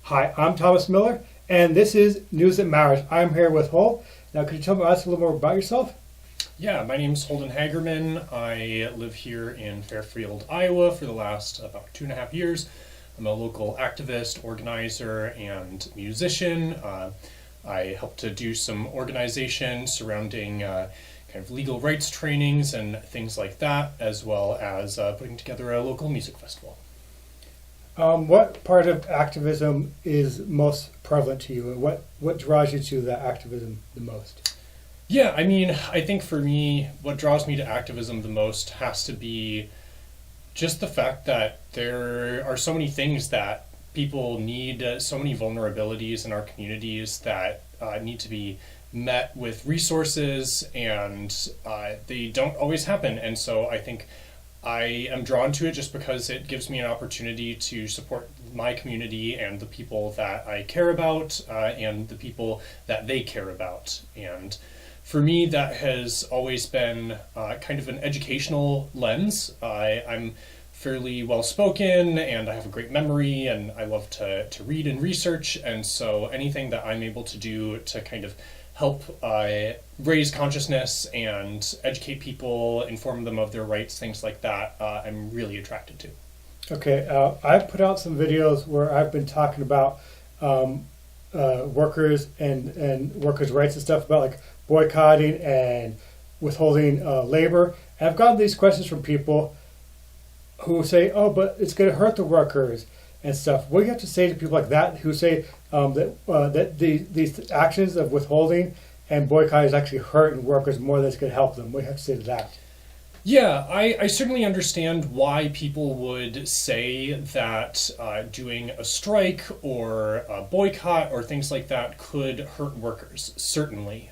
Hi, I'm Thomas Miller, and this is News That Matters. I'm here with Holt. Now, could you tell us a little more about yourself? Yeah, my name's Holden Hagerman. I live here in Fairfield, Iowa for the last about 2.5 years. I'm a local activist, organizer, and musician. I help to do some organization surrounding kind of legal rights trainings and things like that, as well as putting together a local music festival. What part of activism is most prevalent to you, and what draws you to that activism the most? Yeah, I mean, I think for me, what draws me to activism the most has to be just the fact that there are so many things that people need, so many vulnerabilities in our communities that need to be met with resources, and they don't always happen. And so I think I am drawn to it just because it gives me an opportunity to support my community and the people that I care about and the people that they care about. And for me, that has always been kind of an educational lens. I'm fairly well spoken and I have a great memory and I love to read and research. And so anything that I'm able to do to kind of help raise consciousness and educate people, inform them of their rights, things like that, I'm really attracted to. Okay, I've put out some videos where I've been talking about workers and workers' rights and stuff, about like boycotting and withholding labor. And I've gotten these questions from people who say, oh, but it's going to hurt the workers and stuff. What do you have to say to people like that who say that these actions of withholding and boycott is actually hurting workers more than it's going to help them? What do you have to say to that? Yeah, I certainly understand why people would say that doing a strike or a boycott or things like that could hurt workers, certainly.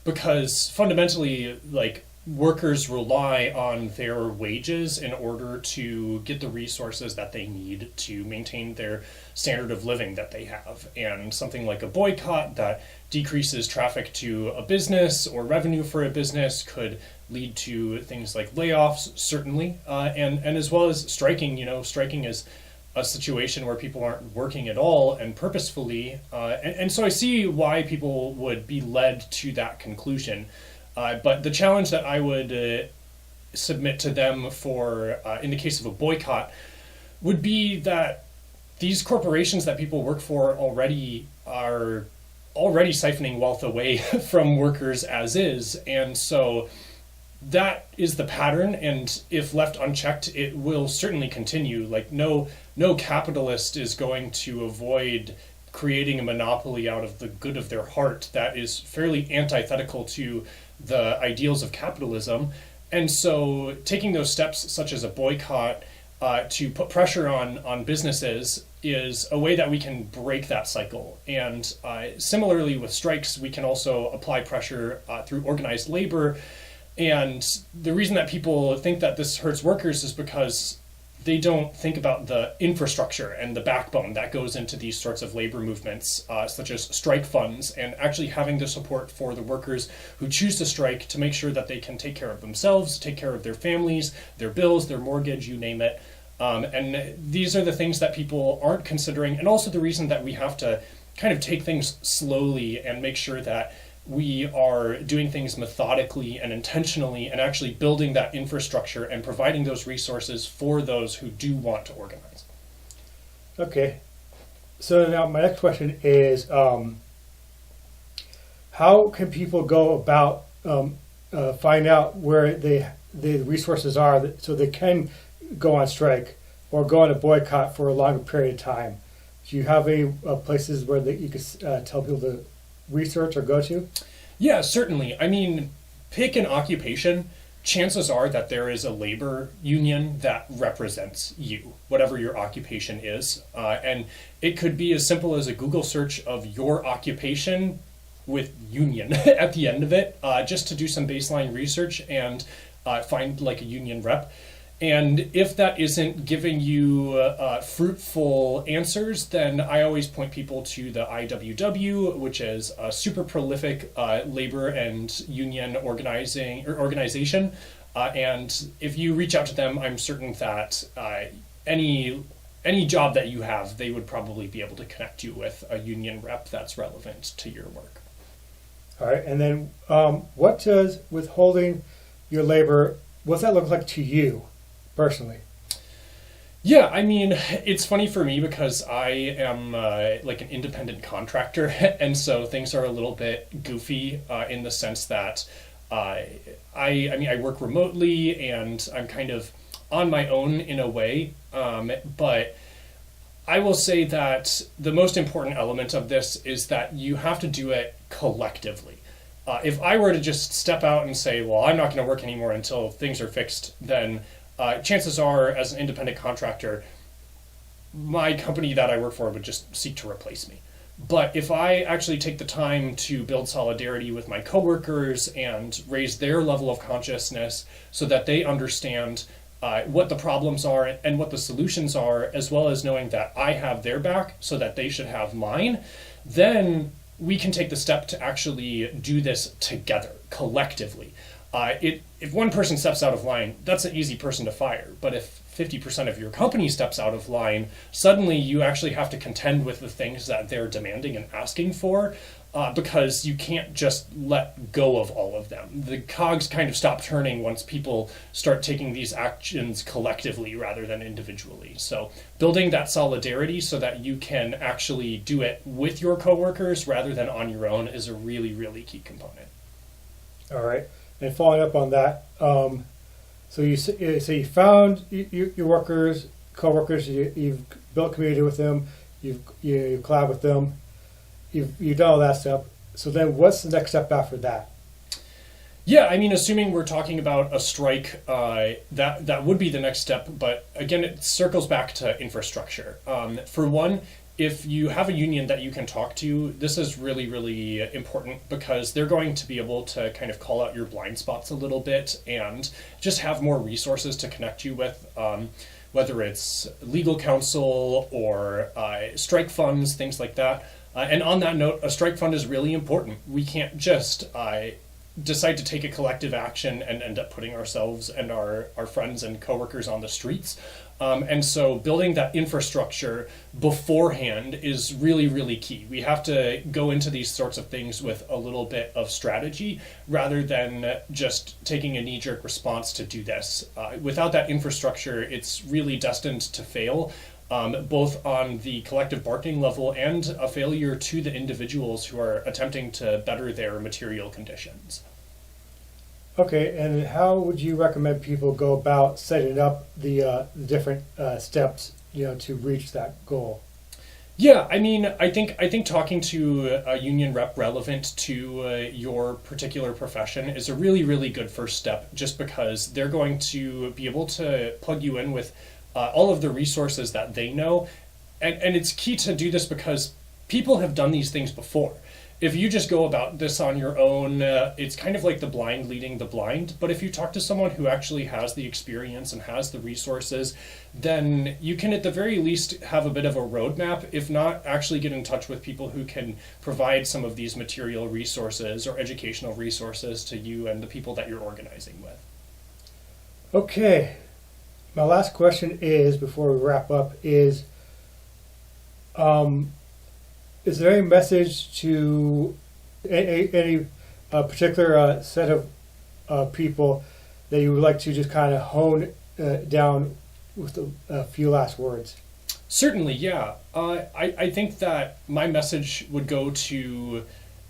Because fundamentally, like, workers rely on their wages in order to get the resources that they need to maintain their standard of living that they have. And something like a boycott that decreases traffic to a business or revenue for a business could lead to things like layoffs, certainly, and as well as striking. Striking is a situation where people aren't working at all and purposefully, and so I see why people would be led to that conclusion. But the challenge that I would submit to them for, in the case of a boycott, would be that these corporations that people work for are already siphoning wealth away from workers as is, and so that is the pattern, and if left unchecked, it will certainly continue. Like, no capitalist is going to avoid creating a monopoly out of the good of their heart that is fairly antithetical to the ideals of capitalism. And so taking those steps, such as a boycott, to put pressure on businesses is a way that we can break that cycle. And similarly with strikes, we can also apply pressure through organized labor. And the reason that people think that this hurts workers is because they don't think about the infrastructure and the backbone that goes into these sorts of labor movements, such as strike funds, and actually having the support for the workers who choose to strike to make sure that they can take care of themselves, take care of their families, their bills, their mortgage, you name it. And these are the things that people aren't considering, and also the reason that we have to kind of take things slowly and make sure that we are doing things methodically and intentionally and actually building that infrastructure and providing those resources for those who do want to organize. Okay. So now my next question is, how can people go about find out where the resources are so they can go on strike or go on a boycott for a longer period of time? Do you have any places where you can tell people to research or go to? Yeah, certainly. I mean, pick an occupation. Chances are that there is a labor union that represents you, whatever your occupation is. And it could be as simple as a Google search of your occupation with union at the end of it, just to do some baseline research and find like a union rep. And if that isn't giving you fruitful answers, then I always point people to the IWW, which is a super prolific labor and union organization. And if you reach out to them, I'm certain that any any job that you have, they would probably be able to connect you with a union rep that's relevant to your work. All right, and then what does withholding your labor, what's that look like to you personally? Yeah, I mean, it's funny for me because I am like an independent contractor, and so things are a little bit goofy in the sense that I work remotely and I'm kind of on my own in a way, but I will say that the most important element of this is that you have to do it collectively. If I were to just step out and say, well, I'm not going to work anymore until things are fixed, then chances are, as an independent contractor, my company that I work for would just seek to replace me. But if I actually take the time to build solidarity with my coworkers and raise their level of consciousness so that they understand what the problems are and what the solutions are, as well as knowing that I have their back so that they should have mine, then we can take the step to actually do this together, collectively. If one person steps out of line, that's an easy person to fire. But if 50% of your company steps out of line, suddenly you actually have to contend with the things that they're demanding and asking for, because you can't just let go of all of them. The cogs kind of stop turning once people start taking these actions collectively rather than individually. So building that solidarity so that you can actually do it with your coworkers rather than on your own is a really, really key component. All right. And following up on that, so you found your workers, co-workers, you've built community with them, you collab with them, you've done all that stuff. So then what's the next step after that? Yeah, I mean, assuming we're talking about a strike, that would be the next step. But again, it circles back to infrastructure. For one, if you have a union that you can talk to, this is really, really important because they're going to be able to kind of call out your blind spots a little bit and just have more resources to connect you with, whether it's legal counsel or strike funds, things like that. And on that note, a strike fund is really important. We can't just decide to take a collective action and end up putting ourselves and our friends and coworkers on the streets. And so building that infrastructure beforehand is really, really key. We have to go into these sorts of things with a little bit of strategy rather than just taking a knee-jerk response to do this. Without that infrastructure, it's really destined to fail, both on the collective bargaining level and a failure to the individuals who are attempting to better their material conditions. Okay, and how would you recommend people go about setting up the different steps, to reach that goal? Yeah, I mean, I think talking to a union rep relevant to your particular profession is a really, really good first step, just because they're going to be able to plug you in with all of the resources that they know. And it's key to do this because people have done these things before. If you just go about this on your own, it's kind of like the blind leading the blind. But if you talk to someone who actually has the experience and has the resources, then you can at the very least have a bit of a roadmap, if not actually get in touch with people who can provide some of these material resources or educational resources to you and the people that you're organizing with. Okay. My last question is, before we wrap up, is there any message to any particular set of people that you would like to just kind of hone down with a few last words? Certainly, yeah. I think that my message would go to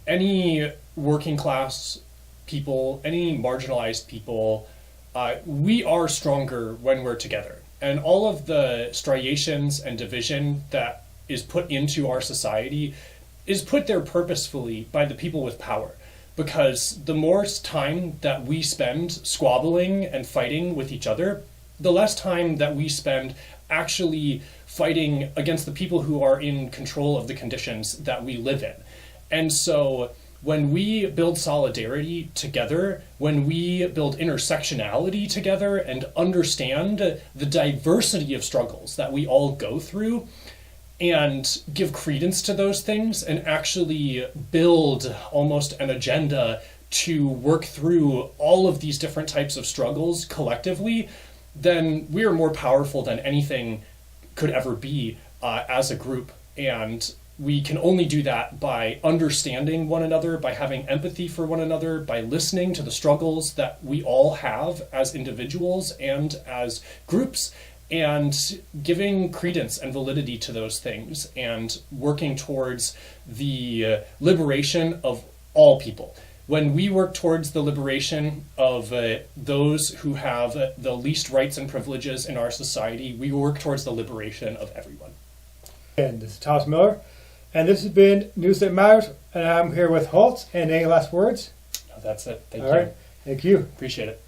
any working class people, any marginalized people. We are stronger when we're together. And all of the striations and division that is put into our society is put there purposefully by the people with power. Because the more time that we spend squabbling and fighting with each other, the less time that we spend actually fighting against the people who are in control of the conditions that we live in. And so when we build solidarity together, when we build intersectionality together and understand the diversity of struggles that we all go through, and give credence to those things and actually build almost an agenda to work through all of these different types of struggles collectively, then we are more powerful than anything could ever be as a group. And we can only do that by understanding one another, by having empathy for one another, by listening to the struggles that we all have as individuals and as groups, and giving credence and validity to those things, and working towards the liberation of all people. When we work towards the liberation of those who have the least rights and privileges in our society, we work towards the liberation of everyone. And this is Thomas Miller, and this has been News That Matters, and I'm here with Holt. And any last words? No, that's it. Thank you. All right. Thank you. Appreciate it.